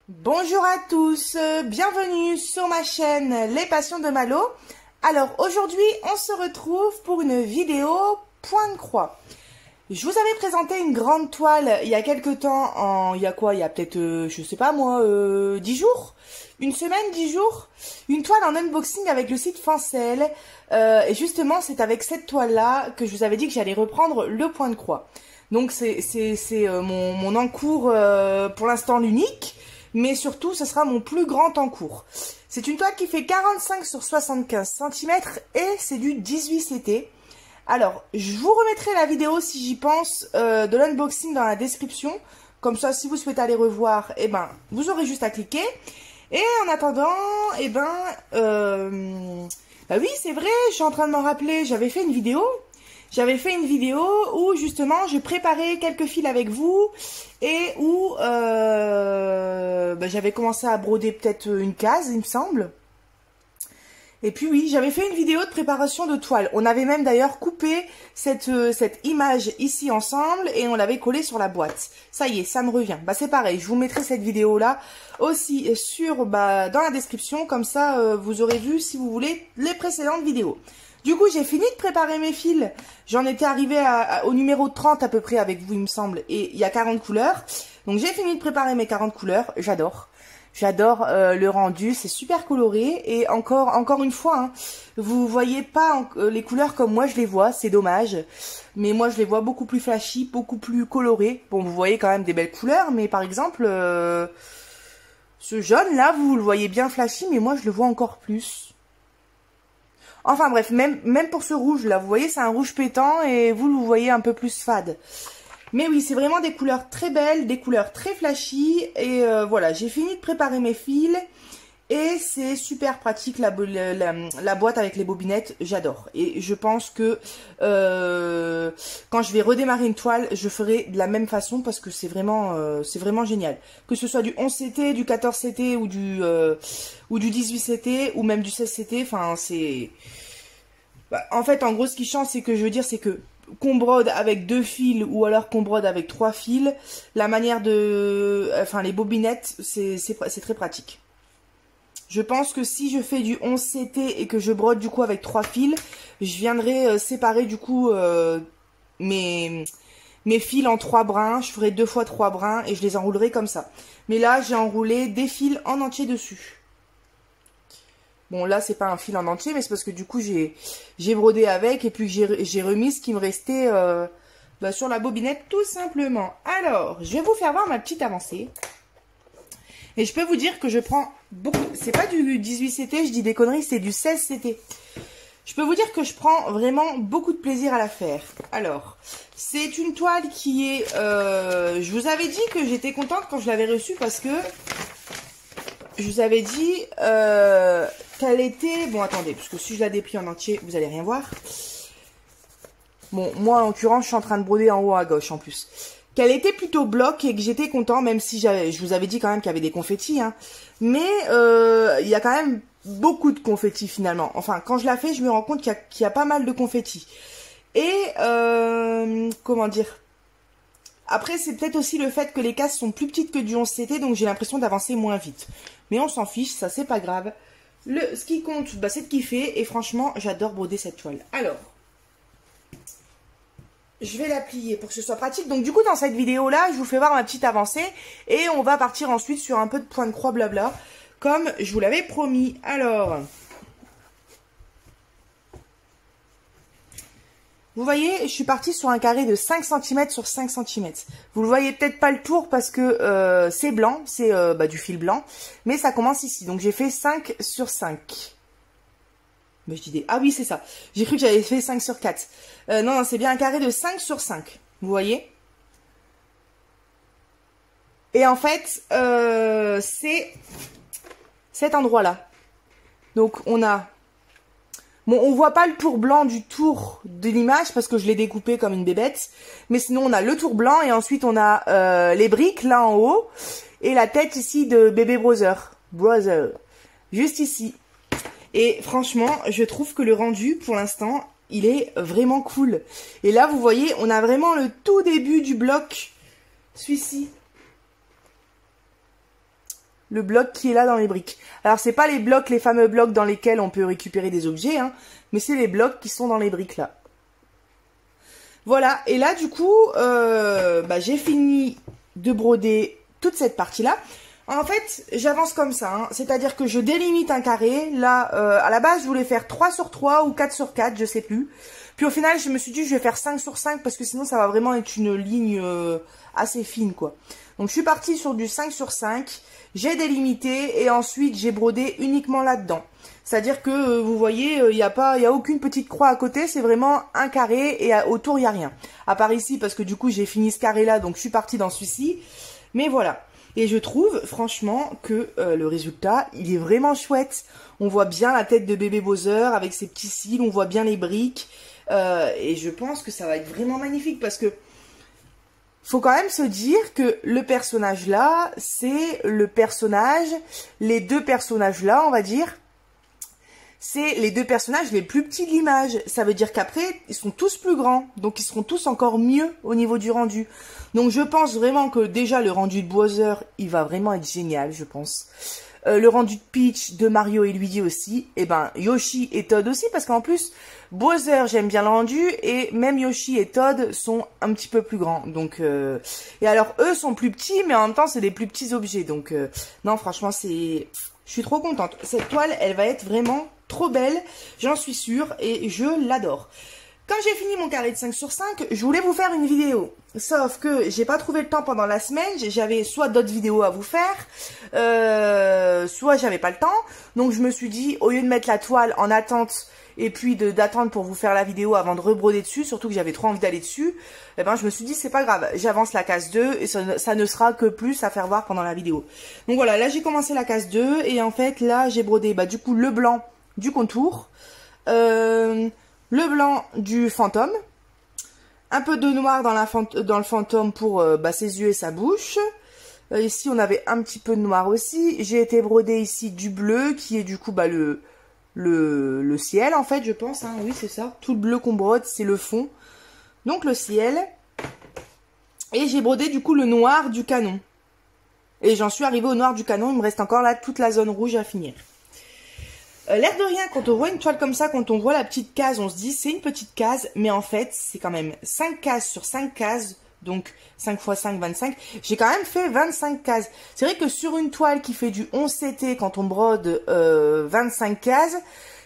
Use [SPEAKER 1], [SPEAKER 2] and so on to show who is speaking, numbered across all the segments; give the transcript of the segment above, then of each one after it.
[SPEAKER 1] Bonjour à tous, bienvenue sur ma chaîne Les Passions de Malo. Alors aujourd'hui on se retrouve pour une vidéo point de croix. Je vous avais présenté une grande toile il y a quelques temps, il y a peut-être, je sais pas moi, 10 jours, une semaine, 10 jours, une toile en unboxing avec le site Fancel. Et justement c'est avec cette toile là que je vous avais dit que j'allais reprendre le point de croix. Donc c'est mon encours pour l'instant l'unique. Mais surtout, ce sera mon plus grand encours. C'est une toile qui fait 45 sur 75 cm et c'est du 18 CT. Alors, je vous remettrai la vidéo, si j'y pense, de l'unboxing dans la description. Comme ça, si vous souhaitez aller revoir, eh ben, vous aurez juste à cliquer. Et en attendant, eh ben, bah oui, c'est vrai, je suis en train de m'en rappeler, j'avais fait une vidéo. Où justement je préparais quelques fils avec vous et où j'avais commencé à broder peut-être une case, il me semble. Et puis oui, j'avais fait une vidéo de préparation de toile. On avait même d'ailleurs coupé cette image ici ensemble et on l'avait collée sur la boîte. Ça y est, ça me revient. Bah c'est pareil, je vous mettrai cette vidéo là aussi sur dans la description, comme ça vous aurez vu si vous voulez les précédentes vidéos. Du coup, j'ai fini de préparer mes fils. J'en étais arrivée au numéro 30 à peu près avec vous, il me semble. Et il y a 40 couleurs. Donc, j'ai fini de préparer mes 40 couleurs. J'adore. J'adore le rendu. C'est super coloré. Et encore une fois, hein, vous voyez pas les couleurs comme moi je les vois. C'est dommage. Mais moi, je les vois beaucoup plus flashy, beaucoup plus colorées. Bon, vous voyez quand même des belles couleurs. Mais par exemple, ce jaune-là, vous le voyez bien flashy. Mais moi, je le vois encore plus. Enfin bref, même pour ce rouge là, vous voyez c'est un rouge pétant et vous le voyez un peu plus fade. Mais oui, c'est vraiment des couleurs très belles, des couleurs très flashy. Et voilà, j'ai fini de préparer mes fils. Et c'est super pratique la boîte avec les bobinettes, j'adore. Et je pense que quand je vais redémarrer une toile, je ferai de la même façon parce que c'est vraiment génial. Que ce soit du 11 CT, du 14 CT ou du 18 CT ou même du 16 CT, enfin c'est... en fait, en gros, ce qui change, c'est que je veux dire, c'est que qu'on brode avec 2 fils ou alors qu'on brode avec 3 fils, la manière de... Enfin, les bobinettes, c'est très pratique. Je pense que si je fais du 11 CT et que je brode du coup avec 3 fils, je viendrai séparer du coup mes fils en 3 brins. Je ferai 2 fois 3 brins et je les enroulerai comme ça. Mais là, j'ai enroulé des fils en entier dessus. Bon, là, c'est pas un fil en entier, mais c'est parce que du coup, j'ai brodé avec et puis j'ai remis ce qui me restait sur la bobinette, tout simplement. Alors, je vais vous faire voir ma petite avancée. Et je peux vous dire que je prends beaucoup... C'est pas du 18 CT, je dis des conneries, c'est du 16 CT. Je peux vous dire que je prends vraiment beaucoup de plaisir à la faire. Alors, c'est une toile qui est... je vous avais dit que j'étais contente quand je l'avais reçue parce que... Je vous avais dit qu'elle était... Bon, attendez, parce que si je la déplie en entier, vous allez rien voir. Bon, moi, en l'occurrence, je suis en train de broder en haut à gauche, en plus. Qu'elle était plutôt bloc et que j'étais content, même si je vous avais dit quand même qu'il y avait des confettis. Hein. Mais il y a quand même beaucoup de confettis, finalement. Enfin, quand je la fais, je me rends compte qu'il y a pas mal de confettis. Et, comment dire... Après, c'est peut-être aussi le fait que les cases sont plus petites que du 11 CT, donc j'ai l'impression d'avancer moins vite. Mais on s'en fiche, ça c'est pas grave. Ce qui compte, c'est de kiffer, et franchement, j'adore broder cette toile. Alors, je vais la plier pour que ce soit pratique. Donc du coup, dans cette vidéo-là, je vous fais voir ma petite avancée, et on va partir ensuite sur un peu de point de croix blabla, comme je vous l'avais promis. Alors... Vous voyez, je suis partie sur un carré de 5 cm sur 5 cm. Vous le voyez peut-être pas le tour parce que c'est blanc, c'est du fil blanc. Mais ça commence ici, donc j'ai fait 5 sur 5. Mais je dis des... Ah oui, c'est ça. J'ai cru que j'avais fait 5 sur 4. Non, c'est bien un carré de 5 sur 5. Vous voyez? Et en fait, c'est cet endroit-là. Donc on a... Bon, on voit pas le tour blanc du tour de l'image parce que je l'ai découpé comme une bébête. Mais sinon, on a le tour blanc et ensuite, on a les briques là en haut. Et la tête ici de bébé Brother. Juste ici. Et franchement, je trouve que le rendu, pour l'instant, il est vraiment cool. Et là, vous voyez, on a vraiment le tout début du bloc. Celui-ci. le bloc qui est là dans les briques. Alors c'est pas les blocs, les fameux blocs dans lesquels on peut récupérer des objets, hein, mais c'est les blocs qui sont dans les briques là. Voilà, et là du coup, j'ai fini de broder toute cette partie-là. En fait, j'avance comme ça, hein, c'est-à-dire que je délimite un carré. Là, à la base, je voulais faire 3 sur 3 ou 4 sur 4, je sais plus. Puis au final, je me suis dit, je vais faire 5 sur 5 parce que sinon, ça va vraiment être une ligne assez fine, quoi. Donc, je suis partie sur du 5 sur 5. J'ai délimité et ensuite, j'ai brodé uniquement là-dedans. C'est-à-dire que, vous voyez, il y a aucune petite croix à côté. C'est vraiment un carré et autour, il n'y a rien. À part ici, parce que du coup, j'ai fini ce carré-là. Donc, je suis partie dans celui-ci. Mais voilà. Et je trouve, franchement, que le résultat, il est vraiment chouette. On voit bien la tête de bébé Bowser avec ses petits cils. On voit bien les briques. Et je pense que ça va être vraiment magnifique parce que faut quand même se dire que le personnage là, c'est le personnage, les deux personnages là, on va dire, c'est les deux personnages les plus petits de l'image. Ça veut dire qu'après, ils sont tous plus grands. Donc, ils seront tous encore mieux au niveau du rendu. Donc, je pense vraiment que déjà, le rendu de Bowser, il va vraiment être génial, je pense. Le rendu de Peach, de Mario et Luigi aussi. Et ben, Yoshi et Todd aussi. Parce qu'en plus, Bowser, j'aime bien le rendu. Et même Yoshi et Todd sont un petit peu plus grands. Donc, et alors, eux sont plus petits, mais en même temps, c'est des plus petits objets. Donc, non, franchement, c'est... Je suis trop contente. Cette toile, elle va être vraiment trop belle, j'en suis sûre, et je l'adore. Quand j'ai fini mon carré de 5 sur 5, je voulais vous faire une vidéo. Sauf que j'ai pas trouvé le temps pendant la semaine, j'avais soit d'autres vidéos à vous faire, soit j'avais pas le temps. Donc je me suis dit, au lieu de mettre la toile en attente, et puis d'attendre pour vous faire la vidéo avant de rebroder dessus, surtout que j'avais trop envie d'aller dessus, eh ben je me suis dit c'est pas grave, j'avance la case 2 et ça ne sera que plus à faire voir pendant la vidéo. Donc voilà, là j'ai commencé la case 2 et en fait là j'ai brodé du coup le blanc du contour, le blanc du fantôme, un peu de noir dans le fantôme pour ses yeux et sa bouche. Ici on avait un petit peu de noir aussi. J'ai été broder ici du bleu qui est du coup le ciel en fait je pense, hein. Oui c'est ça, tout le bleu qu'on brode c'est le fond, donc le ciel. Et j'ai brodé du coup le noir du canon. Et j'en suis arrivée au noir du canon, il me reste encore là toute la zone rouge à finir. L'air de rien, quand on voit une toile comme ça, quand on voit la petite case, on se dit c'est une petite case, mais en fait c'est quand même 5 cases sur 5 cases, donc 5 x 5, 25. J'ai quand même fait 25 cases. C'est vrai que sur une toile qui fait du 11 CT, quand on brode 25 cases,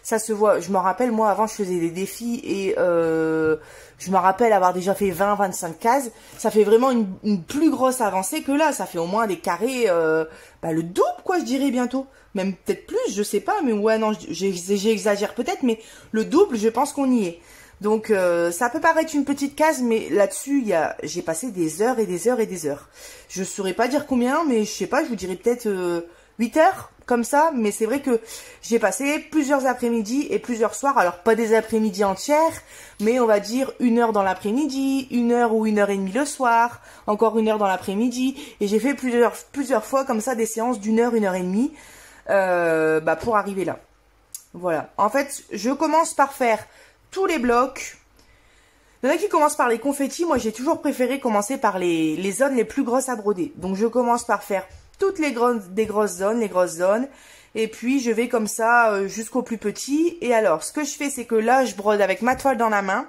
[SPEAKER 1] ça se voit. Je me rappelle, moi avant je faisais des défis et je me rappelle avoir déjà fait 20-25 cases. Ça fait vraiment une plus grosse avancée que là. Ça fait au moins des carrés, le double quoi je dirais bientôt. Même peut-être plus, je sais pas, mais ouais non, j'exagère peut-être, mais le double je pense qu'on y est. Donc ça peut paraître une petite case, mais là-dessus j'ai passé des heures et des heures et des heures. Je saurais pas dire combien, mais je sais pas, je vous dirais peut-être 8 heures comme ça, mais c'est vrai que j'ai passé plusieurs après-midi et plusieurs soirs, alors pas des après-midi entières, mais on va dire 1 heure dans l'après-midi, 1 heure ou 1 heure et demie le soir, encore 1 heure dans l'après-midi, et j'ai fait plusieurs fois comme ça des séances d'1 heure, 1 heure et demie pour arriver là. Voilà, en fait je commence par faire tous les blocs. Il y en a qui commencent par les confettis. Moi, j'ai toujours préféré commencer par les zones les plus grosses à broder. Donc, je commence par faire toutes les grosses zones. Et puis, je vais comme ça jusqu'au plus petit. Et alors, ce que je fais, c'est que là, je brode avec ma toile dans la main.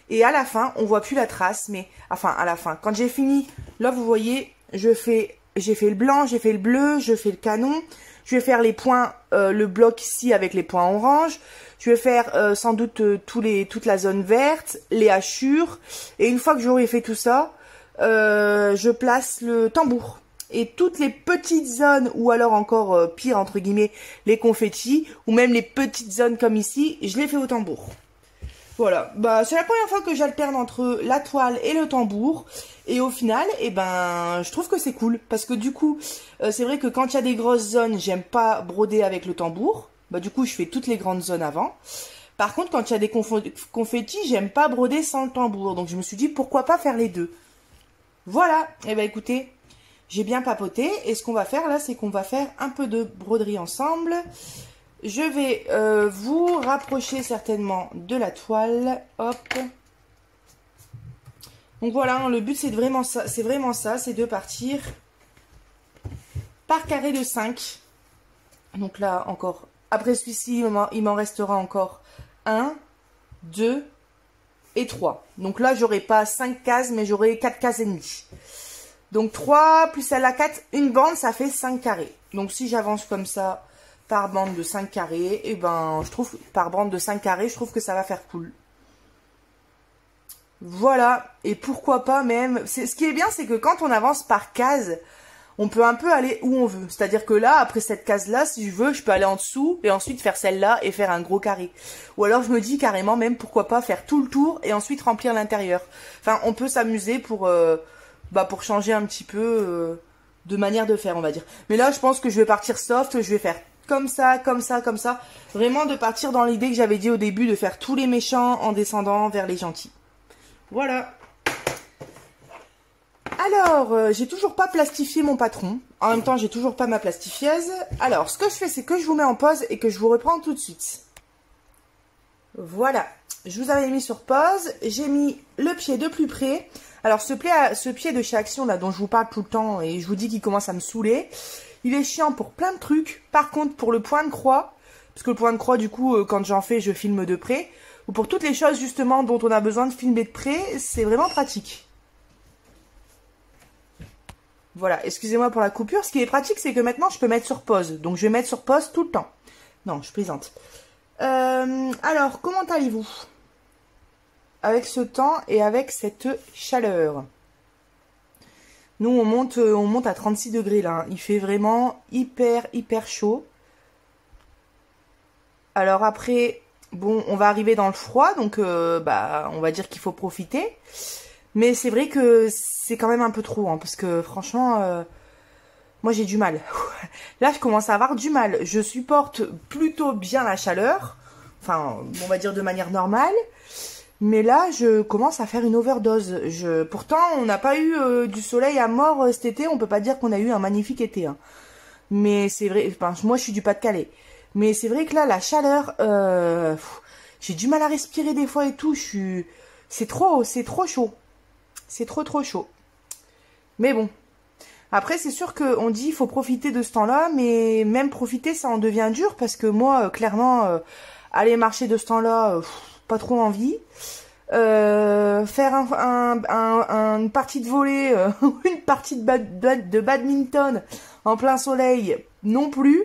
[SPEAKER 1] Et à la fin, on voit plus la trace. Mais, enfin, à la fin, quand j'ai fini, là, vous voyez, j'ai fait le blanc, j'ai fait le bleu, je fais le canon. Je vais faire les points, le bloc ici avec les points orange. Je vais faire sans doute toute la zone verte, les hachures. Et une fois que j'aurai fait tout ça, je place le tambour. Et toutes les petites zones, ou alors encore pire entre guillemets, les confettis, ou même les petites zones comme ici, je les fais au tambour. Voilà, c'est la première fois que j'alterne entre la toile et le tambour. Et au final, je trouve que c'est cool. Parce que du coup, c'est vrai que quand il y a des grosses zones, j'aime pas broder avec le tambour. Du coup, je fais toutes les grandes zones avant. Par contre, quand il y a des confettis, j'aime pas broder sans le tambour. Donc, je me suis dit, pourquoi pas faire les deux. Voilà, écoutez, j'ai bien papoté. Et ce qu'on va faire là, c'est qu'on va faire un peu de broderie ensemble. Je vais vous rapprocher certainement de la toile. Hop. Donc voilà, le but c'est vraiment ça, c'est de partir par carré de 5. Donc là, encore, après celui-ci, il m'en restera encore 1, 2 et 3. Donc là, j'aurai pas 5 cases, mais j'aurai 4 cases et demie. Donc 3 plus celle-là 4, une bande, ça fait 5 carrés. Donc si j'avance comme ça, par bande de 5 carrés, et ben, je trouve, par bande de 5 carrés, je trouve que ça va faire cool. Voilà, et pourquoi pas même, ce qui est bien, c'est que quand on avance par case, on peut un peu aller où on veut. C'est-à-dire que là, après cette case-là, si je veux, je peux aller en dessous et ensuite faire celle-là et faire un gros carré. Ou alors je me dis carrément même, pourquoi pas faire tout le tour et ensuite remplir l'intérieur. Enfin, on peut s'amuser pour changer un petit peu de manière de faire, on va dire. Mais là, je pense que je vais partir soft, je vais faire comme ça, comme ça, comme ça. Vraiment de partir dans l'idée que j'avais dit au début, de faire tous les méchants en descendant vers les gentils. Voilà. Alors, j'ai toujours pas plastifié mon patron. En même temps, j'ai toujours pas ma plastifieuse. Alors, ce que je fais, c'est que je vous mets en pause et que je vous reprends tout de suite. Voilà. Je vous avais mis sur pause. J'ai mis le pied de plus près. Alors, ce pied de chez Action, là, dont je vous parle tout le temps et je vous dis qu'il commence à me saouler, il est chiant pour plein de trucs. Par contre, pour le point de croix, parce que le point de croix, du coup, quand j'en fais, je filme de près. Ou pour toutes les choses, justement, dont on a besoin de filmer de près, c'est vraiment pratique. Voilà, excusez-moi pour la coupure. Ce qui est pratique, c'est que maintenant, je peux mettre sur pause. Donc, je vais mettre sur pause tout le temps. Non, je plaisante. Alors, comment allez-vous? Avec ce temps et avec cette chaleur. Nous, on monte à 36 degrés, là. Il fait vraiment hyper, hyper chaud. Alors après, bon, on va arriver dans le froid. Donc, on va dire qu'il faut profiter. Mais c'est vrai que c'est quand même un peu trop, hein, parce que franchement, moi j'ai du mal. Là, je commence à avoir du mal. Je supporte plutôt bien la chaleur, enfin, on va dire de manière normale. Mais là, je commence à faire une overdose. Pourtant, on n'a pas eu du soleil à mort cet été. On peut pas dire qu'on a eu un magnifique été. Hein. Mais c'est vrai, enfin, moi je suis du Pas-de-Calais. Mais c'est vrai que là, la chaleur, j'ai du mal à respirer des fois et tout. C'est trop chaud. C'est trop chaud. Mais bon. Après, c'est sûr qu'on dit qu'il faut profiter de ce temps-là, mais même profiter, ça en devient dur, parce que moi, clairement, aller marcher de ce temps-là, pas trop envie. Faire une partie de volley, ou une partie de badminton en plein soleil, non plus.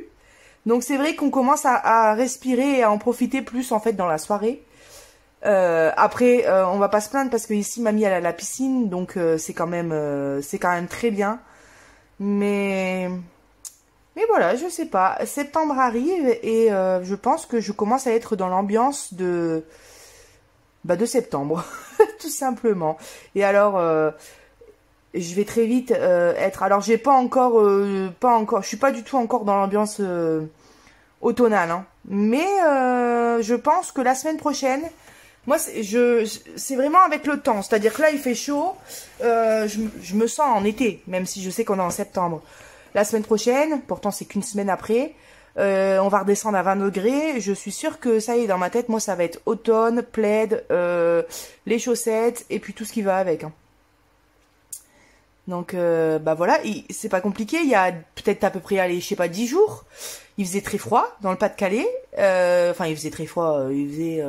[SPEAKER 1] Donc c'est vrai qu'on commence à respirer et à en profiter plus, en fait, dans la soirée. Après, on va pas se plaindre parce que ici mamie elle a la piscine, donc c'est quand même très bien. Mais voilà, je sais pas. Septembre arrive et je pense que je commence à être dans l'ambiance de septembre, tout simplement. Et alors, je vais très vite être. Alors j'ai pas encore, je suis pas du tout encore dans l'ambiance automnale, hein. Mais je pense que la semaine prochaine. Moi, c'est vraiment avec le temps. C'est-à-dire que là, il fait chaud. Je me sens en été, même si je sais qu'on est en septembre. La semaine prochaine, pourtant c'est qu'une semaine après, on va redescendre à 20 degrés. Je suis sûre que ça y est, dans ma tête, moi, ça va être automne, plaid, les chaussettes, et puis tout ce qui va avec. Hein. Donc, voilà, c'est pas compliqué. Il y a peut-être à peu près, allez, je sais pas, 10 jours. Il faisait très froid dans le Pas-de-Calais. Enfin, il faisait très froid. Il faisait...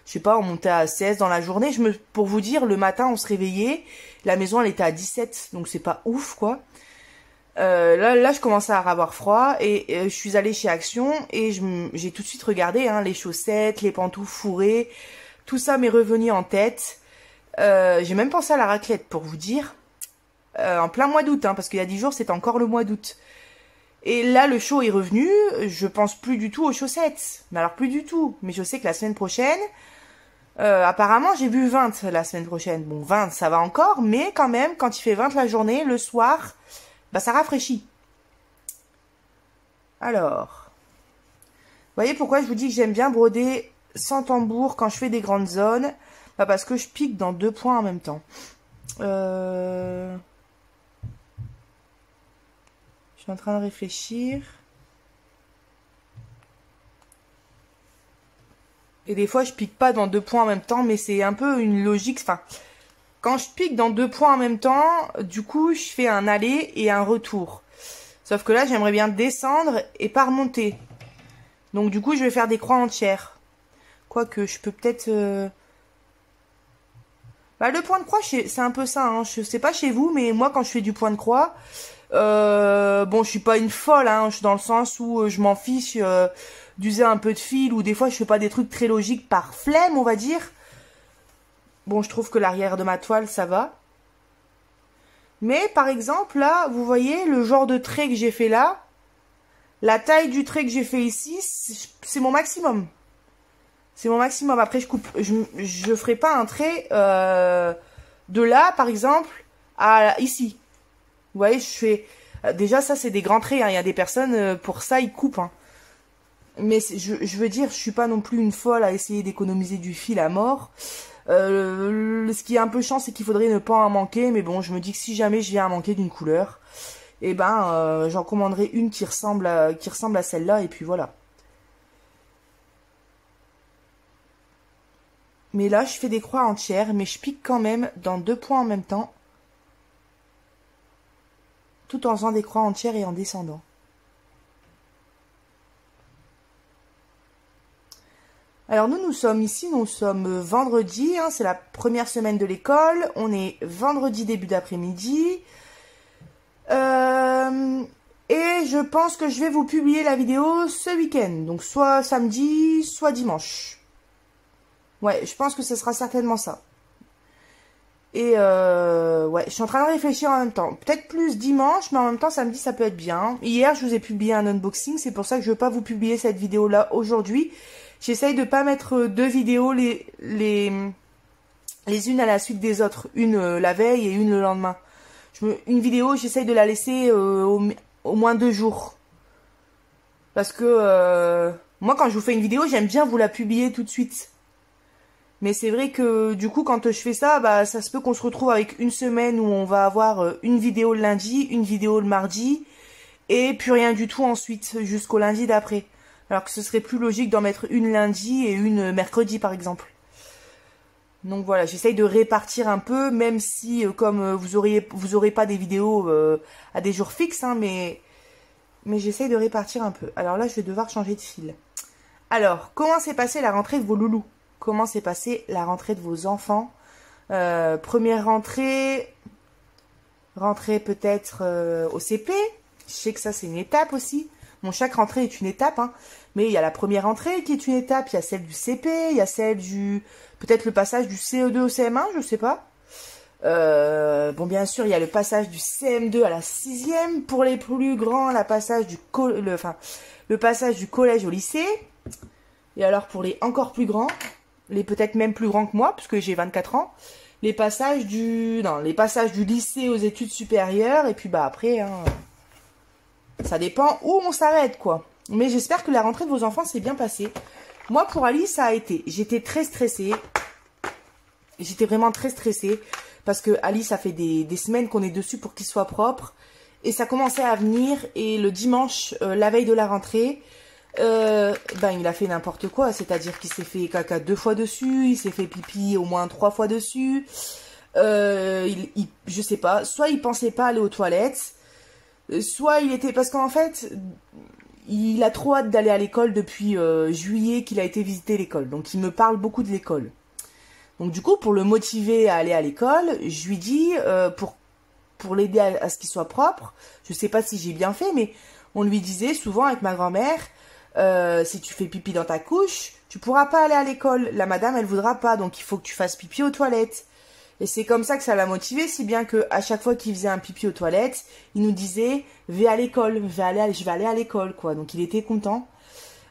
[SPEAKER 1] je sais pas, on montait à 16 dans la journée. Pour vous dire, le matin, on se réveillait. La maison, elle était à 17. Donc, c'est pas ouf, quoi. Là, je commençais à avoir froid. Et je suis allée chez Action. Et j'ai tout de suite regardé, hein, les chaussettes, les pantoufles fourrées. Tout ça m'est revenu en tête. J'ai même pensé à la raclette, pour vous dire. En plein mois d'août, hein, parce qu'il y a 10 jours, c'était encore le mois d'août. Et là, le chaud est revenu. Je pense plus du tout aux chaussettes. Mais alors, plus du tout. Mais je sais que la semaine prochaine... apparemment, j'ai vu 20 la semaine prochaine. Bon, 20, ça va encore. Mais quand même, quand il fait 20 la journée, le soir, ça rafraîchit. Alors... Vous voyez pourquoi je vous dis que j'aime bien broder sans tambour quand je fais des grandes zones? Parce que je pique dans 2 points en même temps. Je suis en train de réfléchir. Et des fois, je pique pas dans 2 points en même temps, mais c'est un peu une logique. Enfin, quand je pique dans 2 points en même temps, du coup, je fais un aller et un retour. Sauf que là, j'aimerais bien descendre et pas remonter. Donc du coup, je vais faire des croix entières. Quoique, je peux peut-être... Bah, le point de croix, c'est un peu ça. Hein. Je sais pas chez vous, mais moi, quand je fais du point de croix... bon, je suis pas une folle, hein. Je suis dans le sens où je m'en fiche d'user un peu de fil. Ou des fois, je fais pas des trucs très logiques par flemme, on va dire. Bon, je trouve que l'arrière de ma toile, ça va. Mais, par exemple, là, vous voyez, le genre de trait que j'ai fait là... La taille du trait que j'ai fait ici, c'est mon maximum. C'est mon maximum. Après, je ferai pas un trait de là, par exemple, à ici. Vous voyez, je fais... Déjà, ça, c'est des grands traits. Hein. Il y a des personnes, pour ça, ils coupent. Hein. Mais je veux dire, je suis pas non plus une folle à essayer d'économiser du fil à mort. Ce qui est un peu chiant, c'est qu'il faudrait ne pas en manquer. Mais bon, je me dis que si jamais je viens à manquer d'une couleur... Et ben, j'en commanderai une qui ressemble à celle-là, et puis voilà. Mais là, je fais des croix entières, mais je pique quand même dans 2 points en même temps. Tout en faisant des croix entières et en descendant. Alors nous sommes ici, nous sommes vendredi, hein, c'est la première semaine de l'école. On est vendredi début d'après-midi. Et je pense que je vais vous publier la vidéo ce week-end. Donc soit samedi, soit dimanche. Ouais, je pense que ce sera certainement ça. Et ouais, je suis en train de réfléchir en même temps. Peut-être plus dimanche, mais en même temps samedi ça peut être bien. Hier je vous ai publié un unboxing, c'est pour ça que je ne veux pas vous publier cette vidéo-là aujourd'hui. J'essaye de pas mettre 2 vidéos les unes à la suite des autres. Une la veille et une le lendemain. Une vidéo, j'essaye de la laisser au moins 2 jours. Parce que moi, quand je vous fais une vidéo, j'aime bien vous la publier tout de suite. Mais c'est vrai que du coup, quand je fais ça, bah, ça se peut qu'on se retrouve avec une semaine où on va avoir une vidéo le lundi, une vidéo le mardi, et plus rien du tout ensuite, jusqu'au lundi d'après. Alors que ce serait plus logique d'en mettre une lundi et une mercredi, par exemple. Donc voilà, j'essaye de répartir un peu, même si comme vous aurez pas des vidéos à des jours fixes, hein, mais j'essaye de répartir un peu. Alors là, je vais devoir changer de fil. Alors, comment s'est passée la rentrée de vos loulous? Comment s'est passée la rentrée de vos enfants? Première rentrée peut-être au CP. Je sais que ça, c'est une étape aussi. Bon, chaque rentrée est une étape, hein. Mais il y a la première rentrée qui est une étape, il y a celle du CP, il y a celle du... Peut-être le passage du CE2 au CM1, je sais pas. Bon, bien sûr, il y a le passage du CM2 à la 6e. Pour les plus grands, le passage du collège au lycée. Et alors, pour les encore plus grands, les peut-être même plus grands que moi, puisque j'ai 24 ans, les passages du lycée aux études supérieures. Et puis, bah, après, hein, ça dépend où on s'arrête, quoi. Mais j'espère que la rentrée de vos enfants s'est bien passée. Moi, pour Alice, ça a été. J'étais très stressée. J'étais vraiment très stressée. Parce que Alice, ça fait des semaines qu'on est dessus pour qu'il soit propre. Et ça commençait à venir. Et le dimanche, la veille de la rentrée, ben, il a fait n'importe quoi. C'est-à-dire qu'il s'est fait caca 2 fois dessus. Il s'est fait pipi au moins 3 fois dessus. Je sais pas. Soit il pensait pas aller aux toilettes. Soit il était... Parce qu'en fait... Il a trop hâte d'aller à l'école depuis juillet qu'il a été visiter l'école. Donc, il me parle beaucoup de l'école. Donc, du coup, pour le motiver à aller à l'école, je lui dis, pour l'aider à ce qu'il soit propre, je sais pas si j'ai bien fait, mais on lui disait souvent avec ma grand-mère, si tu fais pipi dans ta couche, tu pourras pas aller à l'école. La madame, elle voudra pas, donc il faut que tu fasses pipi aux toilettes. Et c'est comme ça que ça l'a motivé, si bien que à chaque fois qu'il faisait un pipi aux toilettes, il nous disait « vais à l'école, je vais aller à l'école », quoi. Donc il était content.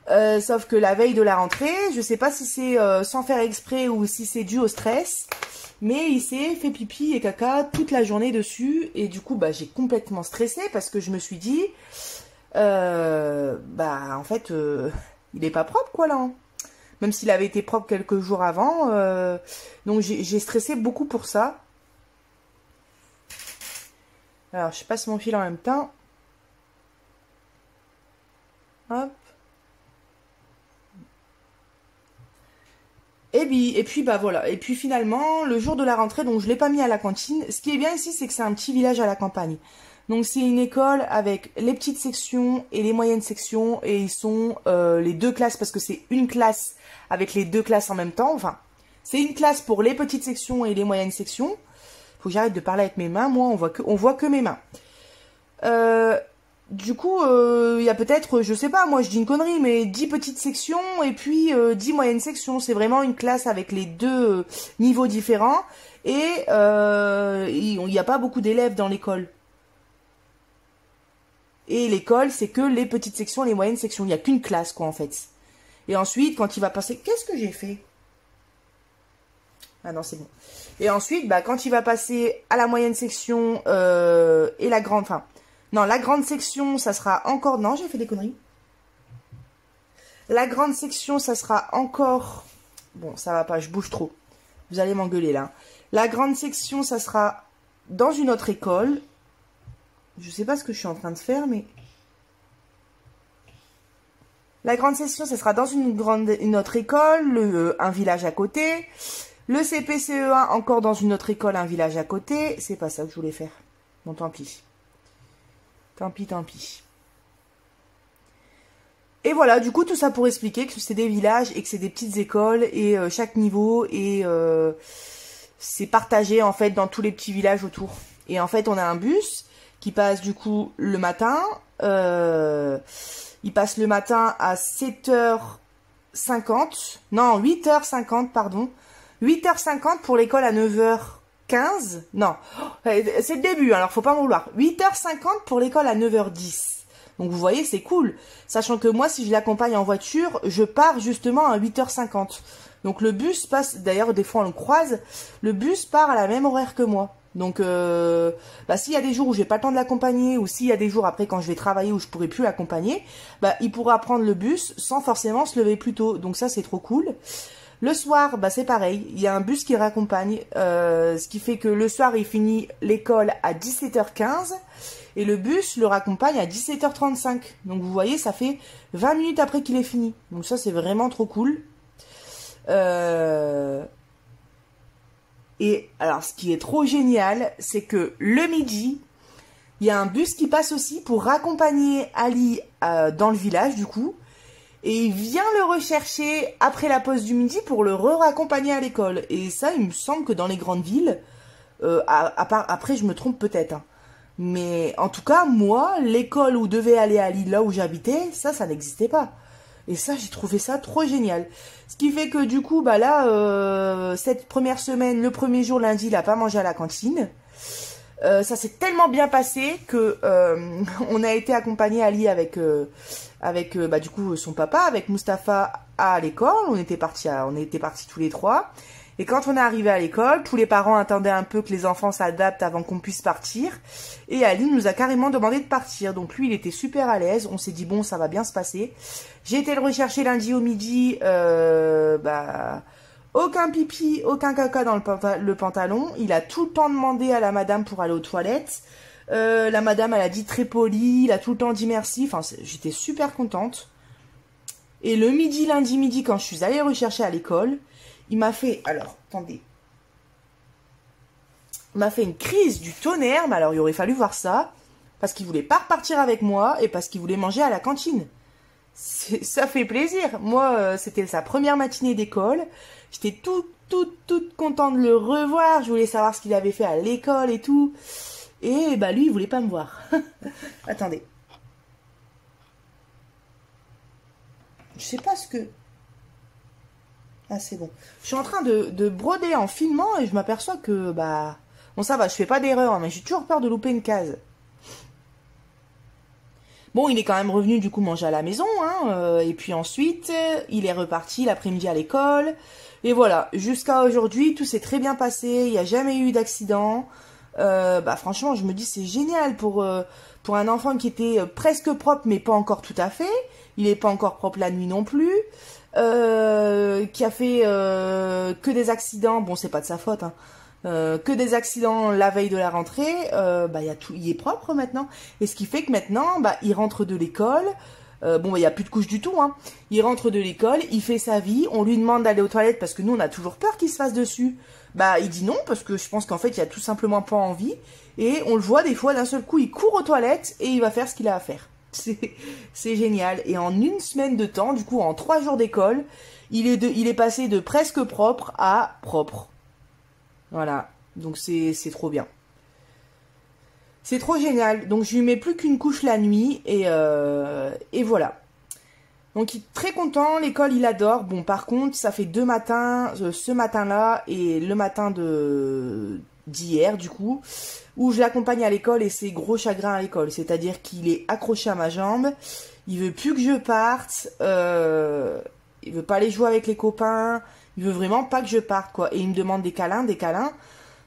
[SPEAKER 1] Sauf que la veille de la rentrée, je sais pas si c'est sans faire exprès ou si c'est dû au stress, mais il s'est fait pipi et caca toute la journée dessus. Et du coup, bah, j'ai complètement stressé parce que je me suis dit, bah en fait, il est pas propre, quoi, là, hein. Même s'il avait été propre quelques jours avant. Donc j'ai stressé beaucoup pour ça. Alors, je passe mon fil en même temps. Hop. Et puis, bah voilà. Et puis finalement, le jour de la rentrée, donc je ne l'ai pas mis à la cantine. Ce qui est bien ici, c'est que c'est un petit village à la campagne. Donc c'est une école avec les petites sections et les moyennes sections, et ils sont les deux classes, parce que c'est une classe avec les deux classes en même temps. Enfin, c'est une classe pour les petites sections et les moyennes sections. Faut que j'arrête de parler avec mes mains, moi on voit que mes mains. Du coup, il y a peut-être, je sais pas, moi je dis une connerie, mais 10 petites sections et puis 10 moyennes sections. C'est vraiment une classe avec les deux niveaux différents, et il n'y a pas beaucoup d'élèves dans l'école. Et l'école, c'est que les petites sections, les moyennes sections. Il n'y a qu'une classe, quoi, en fait. Et ensuite, quand il va passer... Qu'est-ce que j'ai fait? Ah non, c'est bon. Et ensuite, bah, quand il va passer à la moyenne section et la grande... Enfin, non, la grande section, ça sera encore... Non, j'ai fait des conneries. La grande section, ça sera encore... Bon, ça va pas, je bouge trop. Vous allez m'engueuler, là. La grande section, ça sera dans une autre école. Je sais pas ce que je suis en train de faire, mais... La grande section, ça sera dans une autre école, un village à côté. Le CP-CE1, encore dans une autre école, un village à côté. C'est pas ça que je voulais faire. Bon, tant pis. Tant pis, tant pis. Et voilà, du coup, tout ça pour expliquer que c'est des villages et que c'est des petites écoles. Et chaque niveau est... c'est partagé, en fait, dans tous les petits villages autour. Et en fait, on a un bus... qui passe du coup le matin. Il passe le matin à 7h50. Non, 8h50, pardon. 8h50 pour l'école à 9h15. Non, c'est le début, alors faut pas m'en vouloir. 8h50 pour l'école à 9h10. Donc vous voyez, c'est cool. Sachant que moi, si je l'accompagne en voiture, je pars justement à 8h50. Donc le bus passe, d'ailleurs des fois on le croise, le bus part à la même horaire que moi. Donc, bah, s'il y a des jours où j'ai pas le temps de l'accompagner, ou s'il y a des jours après quand je vais travailler où je pourrai plus l'accompagner, bah, il pourra prendre le bus sans forcément se lever plus tôt. Donc ça, c'est trop cool. Le soir, bah, c'est pareil. Il y a un bus qui raccompagne, ce qui fait que le soir, il finit l'école à 17h15 et le bus le raccompagne à 17h35. Donc, vous voyez, ça fait 20 minutes après qu'il est fini. Donc ça, c'est vraiment trop cool. Et alors, ce qui est trop génial, c'est que le midi, il y a un bus qui passe aussi pour raccompagner Ali dans le village, du coup. Et il vient le rechercher après la pause du midi pour le raccompagner à l'école. Et ça, il me semble que dans les grandes villes, après, je me trompe peut-être. Hein. Mais en tout cas, moi, l'école où devait aller Ali, là où j'habitais, ça n'existait pas. Et ça, j'ai trouvé ça trop génial. Ce qui fait que du coup, bah là, cette première semaine, le premier jour, lundi, il n'a pas mangé à la cantine. Ça s'est tellement bien passé que on a été accompagné Ali avec bah, du coup son papa, avec Mustapha à l'école. On était partis tous les trois. Et quand on est arrivé à l'école, tous les parents attendaient un peu que les enfants s'adaptent avant qu'on puisse partir. Et Ali nous a carrément demandé de partir. Donc lui, il était super à l'aise. On s'est dit, bon, ça va bien se passer. J'ai été le rechercher lundi au midi. Bah, aucun pipi, aucun caca dans le pantalon. Il a tout le temps demandé à la madame pour aller aux toilettes. La madame, elle a dit très poli. Il a tout le temps dit merci. Enfin, j'étais super contente. Et le midi, lundi midi, quand je suis allée le rechercher à l'école... Il m'a fait, alors, attendez. Il m'a fait une crise du tonnerre, mais alors il aurait fallu voir ça. Parce qu'il voulait pas repartir avec moi et parce qu'il voulait manger à la cantine. Ça fait plaisir. Moi, c'était sa première matinée d'école. J'étais toute contente de le revoir. Je voulais savoir ce qu'il avait fait à l'école et tout. Et bah lui, il voulait pas me voir. Attendez. Je sais pas ce que... Ah, c'est bon. Je suis en train de broder en filmant et je m'aperçois que, bah... Bon, ça va, je fais pas d'erreur, mais j'ai toujours peur de louper une case. Bon, il est quand même revenu, du coup, manger à la maison, hein. Et puis ensuite, il est reparti l'après-midi à l'école. Et voilà, jusqu'à aujourd'hui, tout s'est très bien passé. Il n'y a jamais eu d'accident. Bah, franchement, je me dis, c'est génial pour un enfant qui était presque propre, mais pas encore tout à fait. Il n'est pas encore propre la nuit non plus. Qui a fait que des accidents, bon c'est pas de sa faute, hein, que des accidents la veille de la rentrée, bah il est propre maintenant, et ce qui fait que maintenant, bah il rentre de l'école, Bon, il n'y a plus de couche du tout, hein. Il rentre de l'école, il fait sa vie, on lui demande d'aller aux toilettes parce que nous, on a toujours peur qu'il se fasse dessus. Bah, il dit non parce que je pense qu'en fait, il a tout simplement pas envie. Et on le voit des fois, d'un seul coup, il court aux toilettes et il va faire ce qu'il a à faire. C'est génial. Et en une semaine de temps, du coup, en 3 jours d'école, il est passé de presque propre à propre. Voilà. Donc, c'est trop bien. C'est trop génial. Donc, je lui mets plus qu'une couche la nuit et voilà. Donc, il est très content. L'école, il adore. Bon, par contre, ça fait 2 matins, ce matin-là et le matin d'hier, du coup, où je l'accompagne à l'école et c'est gros chagrin à l'école. C'est-à-dire qu'il est accroché à ma jambe. Il veut plus que je parte. Il veut pas aller jouer avec les copains. Il veut vraiment pas que je parte, quoi. Et il me demande des câlins, des câlins.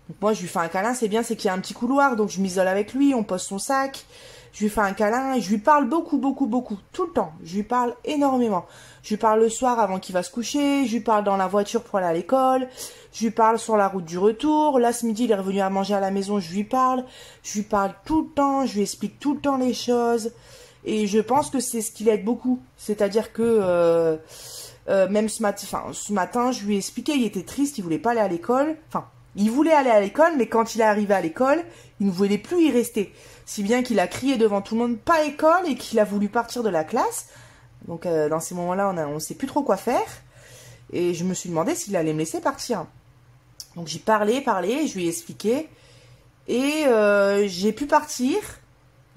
[SPEAKER 1] Donc moi, je lui fais un câlin, c'est bien, c'est qu'il y a un petit couloir. Donc je m'isole avec lui, on pose son sac. Je lui fais un câlin et je lui parle beaucoup, beaucoup, beaucoup. Tout le temps. Je lui parle énormément. Je lui parle le soir avant qu'il va se coucher. Je lui parle dans la voiture pour aller à l'école. Je lui parle sur la route du retour. Là, ce midi, il est revenu à manger à la maison. Je lui parle. Je lui parle tout le temps. Je lui explique tout le temps les choses. Et je pense que c'est ce qui l'aide beaucoup. C'est-à-dire que même ce matin, je lui ai expliqué. Il était triste. Il voulait pas aller à l'école. Enfin, il voulait aller à l'école, mais quand il est arrivé à l'école, il ne voulait plus y rester. Si bien qu'il a crié devant tout le monde, pas école, et qu'il a voulu partir de la classe. Donc dans ces moments-là, on ne sait plus trop quoi faire. Et je me suis demandé s'il allait me laisser partir. Donc j'ai parlé, je lui ai expliqué. Et j'ai pu partir.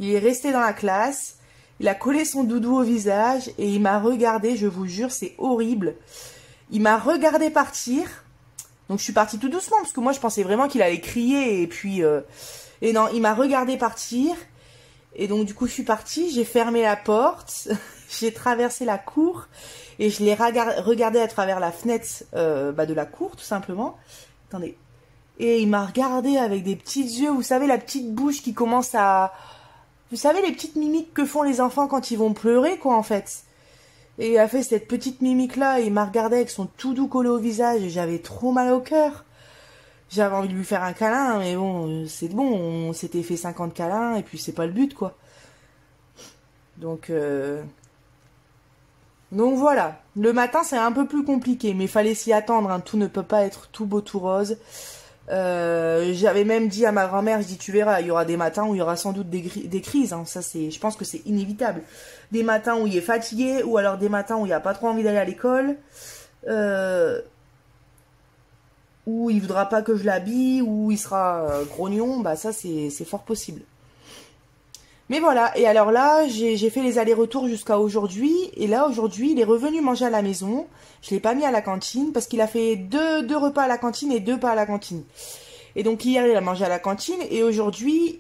[SPEAKER 1] Il est resté dans la classe. Il a collé son doudou au visage et il m'a regardé, je vous jure, c'est horrible. Il m'a regardé partir. Donc je suis partie tout doucement parce que moi je pensais vraiment qu'il allait crier et puis... Et non, il m'a regardé partir. Et donc du coup je suis partie, j'ai fermé la porte, j'ai traversé la cour et je l'ai regardé à travers la fenêtre de la cour tout simplement. Attendez. Et il m'a regardé avec des petits yeux, vous savez la petite bouche qui commence à... Vous savez les petites mimiques que font les enfants quand ils vont pleurer quoi en fait. Et il a fait cette petite mimique là et il m'a regardé avec son tout doux collé au visage et j'avais trop mal au cœur. J'avais envie de lui faire un câlin, mais bon, c'est bon, on s'était fait 50 câlins, et puis c'est pas le but, quoi. Donc voilà. Le matin, c'est un peu plus compliqué, mais il fallait s'y attendre, hein. Tout ne peut pas être tout beau, tout rose. J'avais même dit à ma grand-mère, je dis, tu verras, il y aura des matins où il y aura sans doute des crises, hein. Ça, je pense que c'est inévitable. Des matins où il est fatigué, ou alors des matins où il n'a pas trop envie d'aller à l'école. Ou il voudra pas que je l'habille, ou il sera grognon, bah ça c'est fort possible. Mais voilà, et alors là, j'ai fait les allers-retours jusqu'à aujourd'hui, et là aujourd'hui, il est revenu manger à la maison, je l'ai pas mis à la cantine, parce qu'il a fait deux repas à la cantine et 2 pas à la cantine. Et donc hier, il a mangé à la cantine, et aujourd'hui,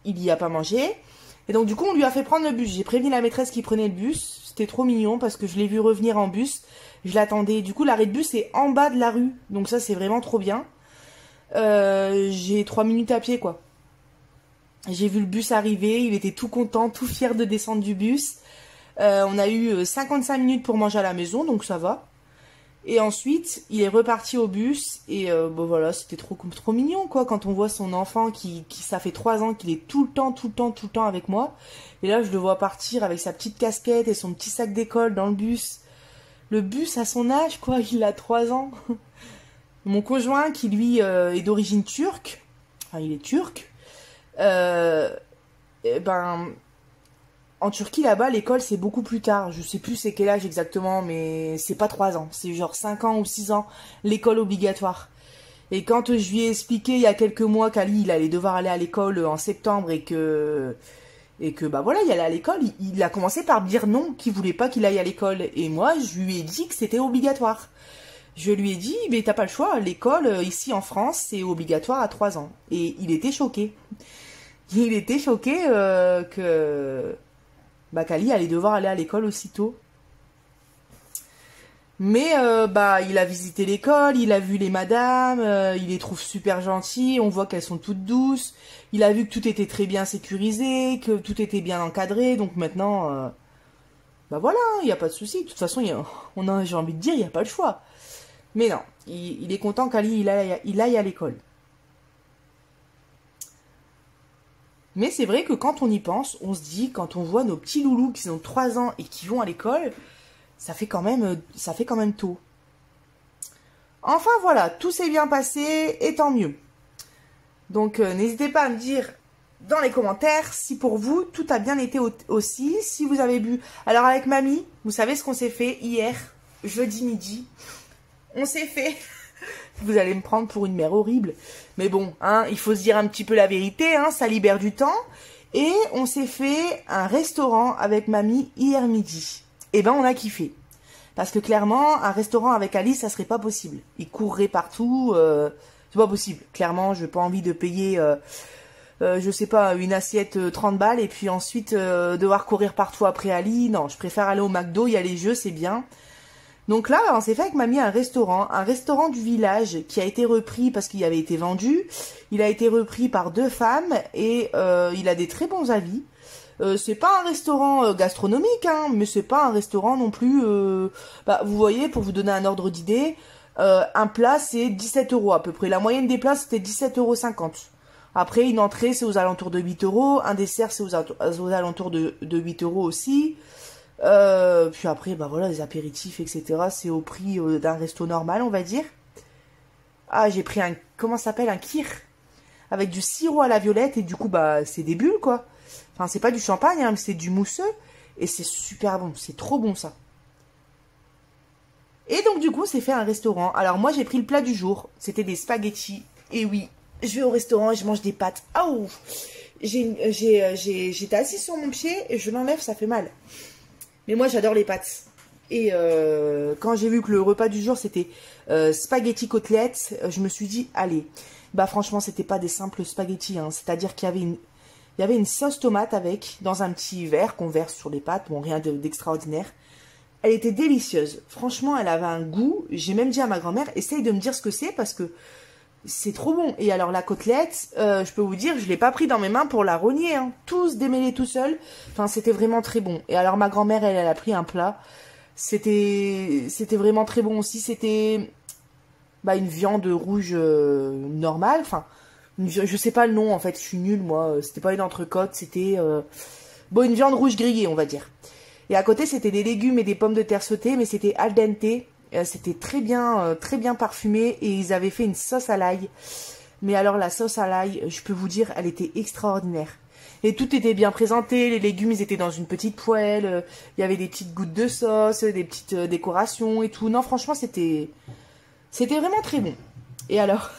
[SPEAKER 1] il y a pas mangé, et donc du coup, on lui a fait prendre le bus. J'ai prévenu la maîtresse qui prenait le bus, c'était trop mignon, parce que je l'ai vu revenir en bus. Je l'attendais. Du coup, l'arrêt de bus est en bas de la rue. Donc ça, c'est vraiment trop bien. J'ai 3 minutes à pied, quoi. J'ai vu le bus arriver. Il était tout content, tout fier de descendre du bus. On a eu 55 minutes pour manger à la maison, donc ça va. Et ensuite, il est reparti au bus. Et bon, voilà, c'était trop mignon, quoi. Quand on voit son enfant qui ça fait 3 ans qu'il est tout le temps avec moi. Et là, je le vois partir avec sa petite casquette et son petit sac d'école dans le bus. Le bus à son âge, quoi, il a 3 ans. Mon conjoint, qui lui est d'origine turque, enfin il est turc, en Turquie là-bas, l'école c'est beaucoup plus tard. Je sais plus c'est quel âge exactement, mais c'est pas 3 ans, c'est genre 5 ans ou 6 ans, l'école obligatoire. Et quand je lui ai expliqué il y a quelques mois qu'Ali, il allait devoir aller à l'école en septembre et que bah voilà, il allait à l'école, il a commencé par dire non, qu'il voulait pas qu'il aille à l'école. Et moi, je lui ai dit que c'était obligatoire. Je lui ai dit, mais t'as pas le choix, l'école, ici en France, c'est obligatoire à 3 ans. Et il était choqué. Il était choqué qu'Ali allait devoir aller à l'école aussitôt. Mais il a visité l'école, il a vu les madames, il les trouve super gentilles, on voit qu'elles sont toutes douces. Il a vu que tout était très bien sécurisé, que tout était bien encadré, donc maintenant, voilà, il n'y a pas de souci. De toute façon, j'ai envie de dire, il n'y a pas le choix. Mais non, il est content qu'Ali il aille à l'école. Mais c'est vrai que quand on y pense, on se dit, quand on voit nos petits loulous qui ont 3 ans et qui vont à l'école, ça fait quand même tôt. Enfin voilà, tout s'est bien passé et tant mieux. Donc n'hésitez pas à me dire dans les commentaires si pour vous tout a bien été aussi, si vous avez bu. Alors avec mamie, vous savez ce qu'on s'est fait hier, jeudi midi. On s'est fait... Vous allez me prendre pour une mère horrible. Mais bon, hein, il faut se dire un petit peu la vérité, hein, ça libère du temps. Et on s'est fait un restaurant avec mamie hier midi. Et ben on a kiffé. Parce que clairement, un restaurant avec Alice, ça serait pas possible. Il courrait partout, c'est pas possible. Clairement, je n'ai pas envie de payer, je sais pas, une assiette 30 balles et puis ensuite devoir courir partout après Ali. Non, je préfère aller au McDo, il y a les jeux, c'est bien. Donc là, on s'est fait avec mamie un restaurant du village qui a été repris parce qu'il avait été vendu. Il a été repris par 2 femmes et il a des très bons avis. C'est pas un restaurant gastronomique, hein, mais c'est pas un restaurant non plus... vous voyez, pour vous donner un ordre d'idée, un plat c'est 17 € à peu près. La moyenne des plats c'était 17,50 €. Après, une entrée c'est aux alentours de 8 €. Un dessert c'est aux alentours de 8 € aussi. Puis après, voilà, les apéritifs, etc. C'est au prix d'un resto normal, on va dire. Ah, j'ai pris un... Comment ça s'appelle? Un kir. Avec du sirop à la violette et du coup, c'est des bulles, quoi. Enfin, c'est pas du champagne, hein, c'est du mousseux. Et c'est super bon, c'est trop bon ça. Et donc du coup, c'est fait un restaurant. Alors moi, j'ai pris le plat du jour. C'était des spaghettis. Et oui, je vais au restaurant et je mange des pâtes. Ah ouf. J'étais assise sur mon pied et je l'enlève, ça fait mal. Mais moi, j'adore les pâtes. Et quand j'ai vu que le repas du jour, c'était spaghettis côtelettes, je me suis dit, allez. Franchement, c'était pas des simples spaghettis. Hein. C'est-à-dire qu'il y avait une sauce tomate avec, dans un petit verre qu'on verse sur les pâtes. Bon, rien d'extraordinaire. Elle était délicieuse. Franchement, elle avait un goût. J'ai même dit à ma grand-mère, essaye de me dire ce que c'est parce que c'est trop bon. Et alors, la côtelette, je peux vous dire, je l'ai pas pris dans mes mains pour la rogner. Hein. Tout se démêlait tout seul. Enfin, c'était vraiment très bon. Et alors, ma grand-mère, elle a pris un plat. C'était vraiment très bon aussi. C'était une viande rouge normale. Enfin, je sais pas le nom, en fait. Je suis nulle, moi. C'était pas une entrecôte. C'était une viande rouge grillée, on va dire. Et à côté, c'était des légumes et des pommes de terre sautées, mais c'était al dente. C'était très bien parfumé et ils avaient fait une sauce à l'ail. Mais alors la sauce à l'ail, je peux vous dire, elle était extraordinaire. Et tout était bien présenté, les légumes ils étaient dans une petite poêle, il y avait des petites gouttes de sauce, des petites décorations et tout. Non franchement c'était vraiment très bon. Et alors,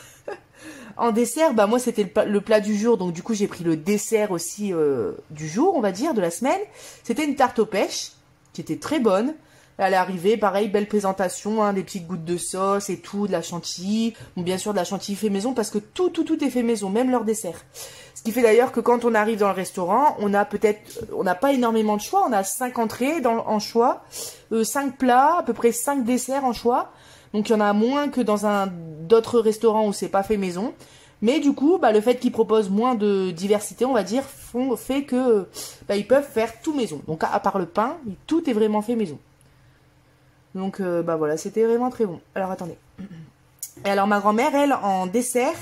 [SPEAKER 1] en dessert, moi c'était le plat du jour, donc du coup j'ai pris le dessert aussi du jour, on va dire, de la semaine. C'était une tarte aux pêches, qui était très bonne. Elle est arrivée, pareil, belle présentation, hein, des petites gouttes de sauce et tout, de la chantilly. Bon, bien sûr, de la chantilly fait maison parce que tout est fait maison, même leur dessert. Ce qui fait d'ailleurs que quand on arrive dans le restaurant, on n'a pas énormément de choix. On a 5 entrées en choix, 5 plats, à peu près 5 desserts en choix. Donc, il y en a moins que dans d'autres restaurants où c'est pas fait maison. Mais du coup, le fait qu'ils proposent moins de diversité, on va dire, fait que ils peuvent faire tout maison. Donc, à part le pain, tout est vraiment fait maison. Donc, voilà, c'était vraiment très bon. Alors, attendez. Et alors, ma grand-mère, elle, en dessert,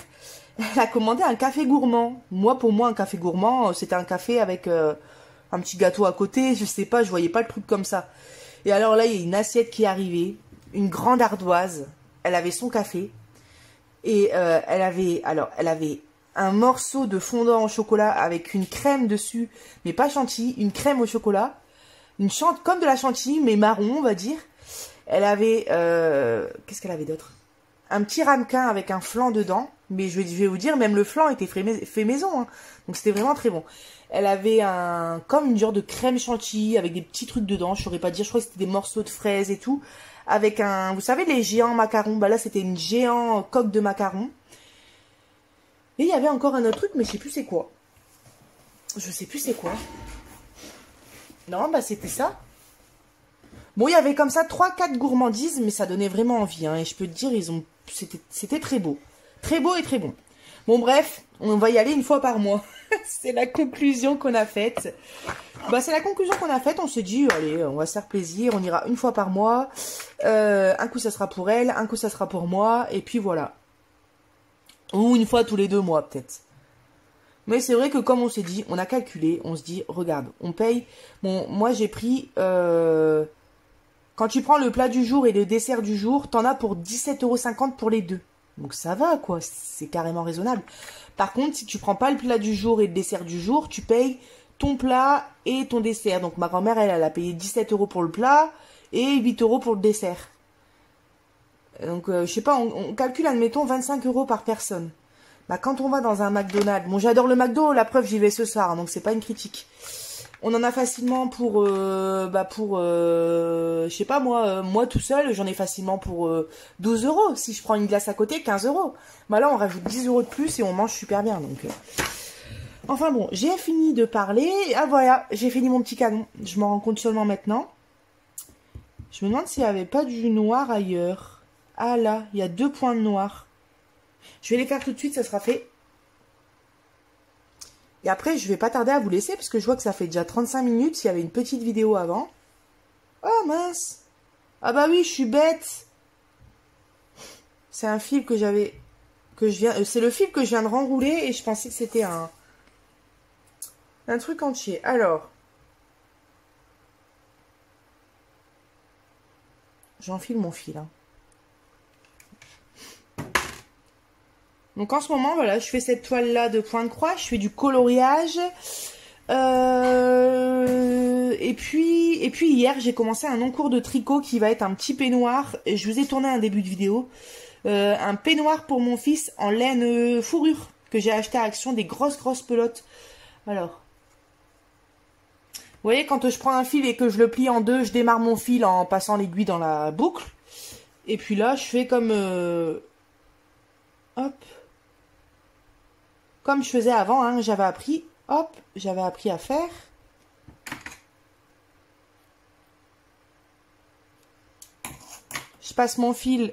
[SPEAKER 1] elle a commandé un café gourmand. Pour moi, un café gourmand, c'était un café avec un petit gâteau à côté. Je sais pas, je voyais pas le truc comme ça. Et alors là, il y a une assiette qui est arrivée. Une grande ardoise. Elle avait son café. Et elle avait un morceau de fondant au chocolat avec une crème dessus. Mais pas chantilly, une crème au chocolat. Comme de la chantilly, mais marron, on va dire. Elle avait... qu'est-ce qu'elle avait d'autre? Un petit ramequin avec un flan dedans. Mais je vais vous dire, même le flan était fait maison. Hein. Donc c'était vraiment très bon. Elle avait comme une genre de crème chantilly avec des petits trucs dedans. Je saurais pas dire, je crois que c'était des morceaux de fraises et tout. Avec vous savez, les géants macarons. Là, c'était une géant coque de macarons. Et il y avait encore un autre truc, mais je sais plus c'est quoi. Je sais plus c'est quoi. Non, c'était ça. Bon, il y avait comme ça 3-4 gourmandises, mais ça donnait vraiment envie. Hein, et je peux te dire, c'était très beau. Très beau et très bon. Bon, bref, on va y aller une fois par mois. C'est la conclusion qu'on a faite. C'est la conclusion qu'on a faite. On s'est dit, allez, on va se faire plaisir. On ira une fois par mois. Un coup, ça sera pour elle. Un coup, ça sera pour moi. Et puis voilà. Ou une fois tous les 2 mois, peut-être. Mais c'est vrai que comme on s'est dit, on a calculé, on se dit, regarde, on paye. Bon, moi j'ai pris... quand tu prends le plat du jour et le dessert du jour, t'en as pour 17,50 € pour les deux. Donc ça va, quoi, c'est carrément raisonnable. Par contre, si tu prends pas le plat du jour et le dessert du jour, tu payes ton plat et ton dessert. Donc ma grand-mère, elle a payé 17 € pour le plat et 8 € pour le dessert. Donc, je sais pas, on calcule, admettons, 25 € par personne. Bah, quand on va dans un McDonald's, bon, j'adore le McDo, la preuve, j'y vais ce soir, hein, donc c'est pas une critique. On en a facilement pour, je sais pas, moi tout seul, j'en ai facilement pour 12 €. Si je prends une glace à côté, 15 €. Bah là, on rajoute 10 € de plus et on mange super bien, donc... Enfin bon, j'ai fini de parler. Ah voilà, j'ai fini mon petit canon. Je m'en rends compte seulement maintenant. Je me demande s'il n'y avait pas du noir ailleurs. Ah là, il y a 2 points de noir. Je vais les faire tout de suite, ça sera fait. Et après, je vais pas tarder à vous laisser parce que je vois que ça fait déjà 35 minutes. Il y avait une petite vidéo avant. Oh mince. Ah bah oui, je suis bête. C'est un fil que j'avais... c'est le fil que je viens de renrouler et je pensais que c'était un truc entier. Alors... J'enfile mon fil, hein. Donc en ce moment, voilà, je fais cette toile-là de point de croix, je fais du coloriage. Et puis hier, j'ai commencé un non-cours de tricot qui va être un petit peignoir. Et je vous ai tourné un début de vidéo. Un peignoir pour mon fils en laine fourrure que j'ai acheté à Action, des grosses pelotes. Alors, vous voyez, quand je prends un fil et que je le plie en deux, je démarre mon fil en passant l'aiguille dans la boucle. Et puis là, je fais comme... hop. Comme je faisais avant, hein, j'avais appris à faire. Je passe mon fil.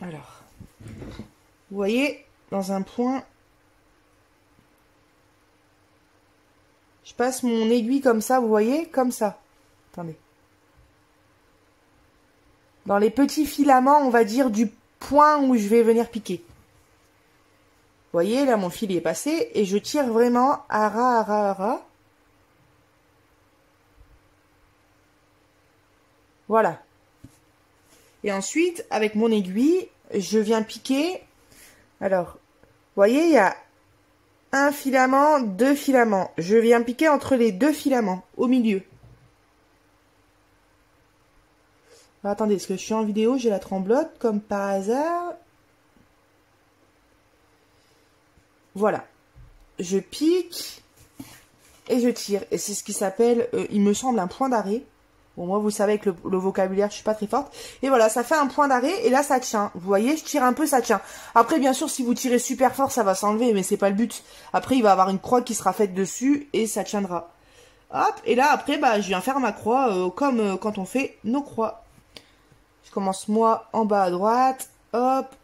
[SPEAKER 1] Alors, vous voyez, dans un point, je passe mon aiguille comme ça, vous voyez, comme ça. Attendez. Dans les petits filaments, on va dire, du point où je vais venir piquer. Vous voyez, là, mon fil est passé et je tire vraiment à ras. Voilà. Et ensuite, avec mon aiguille, je viens piquer. Alors, vous voyez, il y a un filament, 2 filaments. Je viens piquer entre les 2 filaments, au milieu. Alors, attendez, est-ce que je suis en vidéo? J'ai la tremblote, comme par hasard. Voilà. Je pique et je tire. Et c'est ce qui s'appelle, il me semble, un point d'arrêt. Bon, moi, vous savez, avec le vocabulaire, je suis pas très forte. Et voilà, ça fait un point d'arrêt et là, ça tient. Vous voyez, je tire un peu, ça tient. Après, bien sûr, si vous tirez super fort, ça va s'enlever, mais c'est pas le but. Après, il va y avoir une croix qui sera faite dessus et ça tiendra. Hop, et là, après, bah, je viens faire ma croix comme quand on fait nos croix. Je commence, moi, en bas à droite. Hop.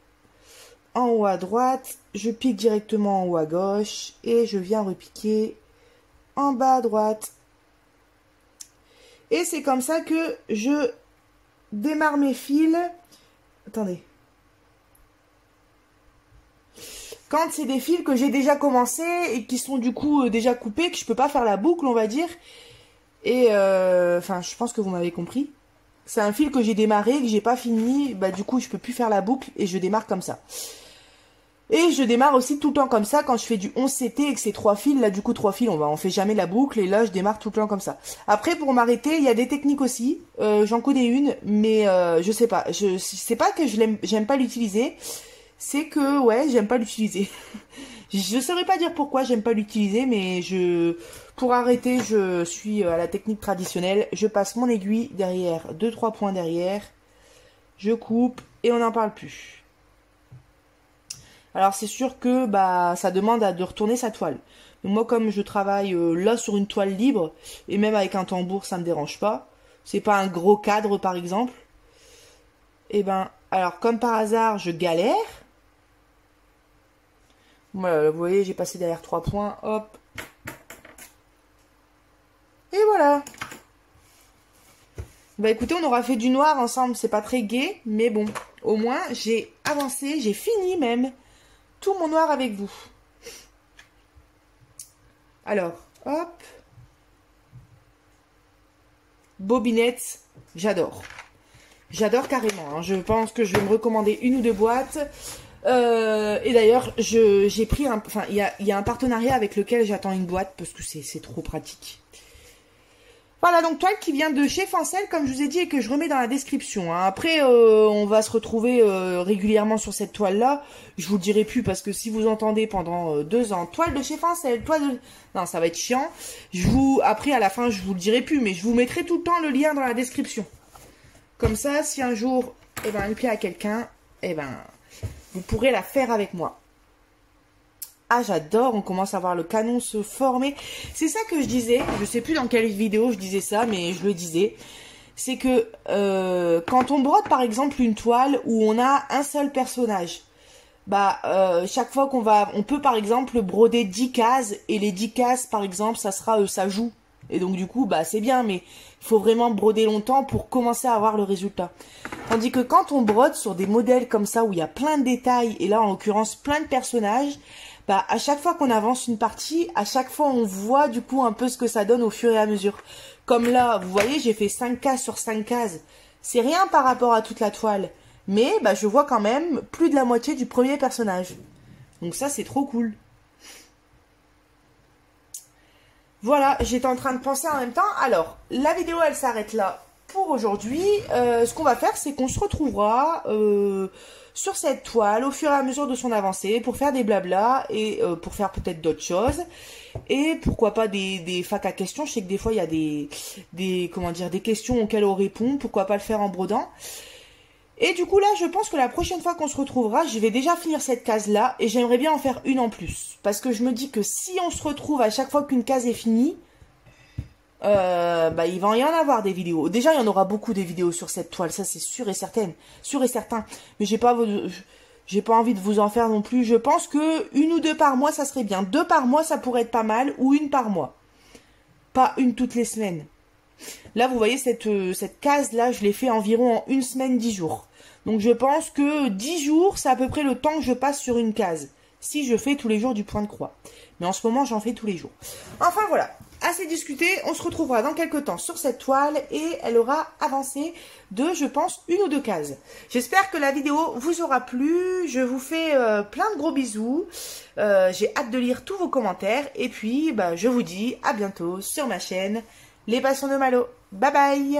[SPEAKER 1] En haut à droite, je pique directement en haut à gauche et je viens repiquer en bas à droite. Et c'est comme ça que je démarre mes fils. Attendez. Quand c'est des fils que j'ai déjà commencé et qui sont du coup déjà coupés, que je peux pas faire la boucle, on va dire. Et enfin, je pense que vous m'avez compris. C'est un fil que j'ai démarré, que j'ai pas fini. Bah du coup, je peux plus faire la boucle et je démarre comme ça. Et je démarre aussi tout le temps comme ça quand je fais du 11 CT et que c'est 3 fils. Là, du coup, 3 fils, on fait jamais la boucle. Et là, je démarre tout le temps comme ça. Après, pour m'arrêter, il y a des techniques aussi. J'en connais une, mais je sais pas. C'est pas que j'aime pas l'utiliser. C'est que, ouais, j'aime pas l'utiliser. Je saurais pas dire pourquoi j'aime pas l'utiliser, mais pour arrêter, je suis à la technique traditionnelle. Je passe mon aiguille derrière, 2-3 points derrière. Je coupe et on n'en parle plus. Alors c'est sûr que bah ça demande de retourner sa toile. Donc, moi comme je travaille là sur une toile libre, et même avec un tambour ça me dérange pas. C'est pas un gros cadre par exemple. Et ben alors comme par hasard je galère. Voilà, vous voyez j'ai passé derrière 3 points, hop. Et voilà. Bah écoutez, on aura fait du noir ensemble, c'est pas très gai, mais bon, au moins j'ai avancé, j'ai fini même tout mon noir avec vous. Alors, hop. Bobinette, j'adore. J'adore carrément. Hein. Je pense que je vais me recommander une ou deux boîtes. Et d'ailleurs, j'ai pris un... Enfin, il y a un partenariat avec lequel j'attends une boîte parce que c'est trop pratique. Voilà, donc toile qui vient de chez Fancel, comme je vous ai dit, et que je remets dans la description. Hein. Après, on va se retrouver régulièrement sur cette toile-là. Je vous le dirai plus, parce que si vous entendez pendant 2 ans, toile de chez Fancel, toile de... Non, ça va être chiant. Après, à la fin, je vous le dirai plus, mais je vous mettrai tout le temps le lien dans la description. Comme ça, si un jour, eh ben, elle plaît à quelqu'un, eh ben, vous pourrez la faire avec moi. Ah, j'adore, on commence à voir le canon se former. C'est ça que je disais, je sais plus dans quelle vidéo je disais ça, mais je le disais. C'est que quand on brode par exemple une toile où on a un seul personnage, bah chaque fois on peut par exemple broder 10 cases, et les 10 cases par exemple, ça sera ça joue. Et donc du coup, bah c'est bien, mais il faut vraiment broder longtemps pour commencer à avoir le résultat. Tandis que quand on brode sur des modèles comme ça, où il y a plein de détails, et là en l'occurrence plein de personnages, bah, à chaque fois qu'on avance une partie, à chaque fois on voit du coup un peu ce que ça donne au fur et à mesure. Comme là, vous voyez, j'ai fait 5 cases sur 5 cases. C'est rien par rapport à toute la toile. Mais bah, je vois quand même plus de la moitié du premier personnage. Donc ça, c'est trop cool. Voilà, j'étais en train de penser en même temps. Alors, la vidéo, elle s'arrête là pour aujourd'hui. Ce qu'on va faire, c'est qu'on se retrouvera... sur cette toile au fur et à mesure de son avancée pour faire des blablas et pour faire peut-être d'autres choses et pourquoi pas des facs à questions. Je sais que des fois il y a des questions auxquelles on répond, pourquoi pas le faire en brodant. Et du coup là je pense que la prochaine fois qu'on se retrouvera, je vais déjà finir cette case là et j'aimerais bien en faire une en plus parce que je me dis que si on se retrouve à chaque fois qu'une case est finie, bah, il va y en avoir des vidéos. Déjà, il y en aura beaucoup des vidéos sur cette toile, ça c'est sûr et certain. Mais j'ai pas envie de vous en faire non plus. Je pense que 1 ou 2 par mois, ça serait bien. 2 par mois, ça pourrait être pas mal, ou 1 par mois. Pas une toutes les semaines. Là, vous voyez, cette case-là, je l'ai fait environ en 1 semaine, 10 jours. Donc, je pense que 10 jours, c'est à peu près le temps que je passe sur une case. Si je fais tous les jours du point de croix. Mais en ce moment, j'en fais tous les jours. Enfin, voilà. Assez discuté, on se retrouvera dans quelques temps sur cette toile et elle aura avancé de, je pense, 1 ou 2 cases. J'espère que la vidéo vous aura plu. Je vous fais plein de gros bisous. J'ai hâte de lire tous vos commentaires. Et puis, bah, je vous dis à bientôt sur ma chaîne Les Passions de Malo. Bye bye!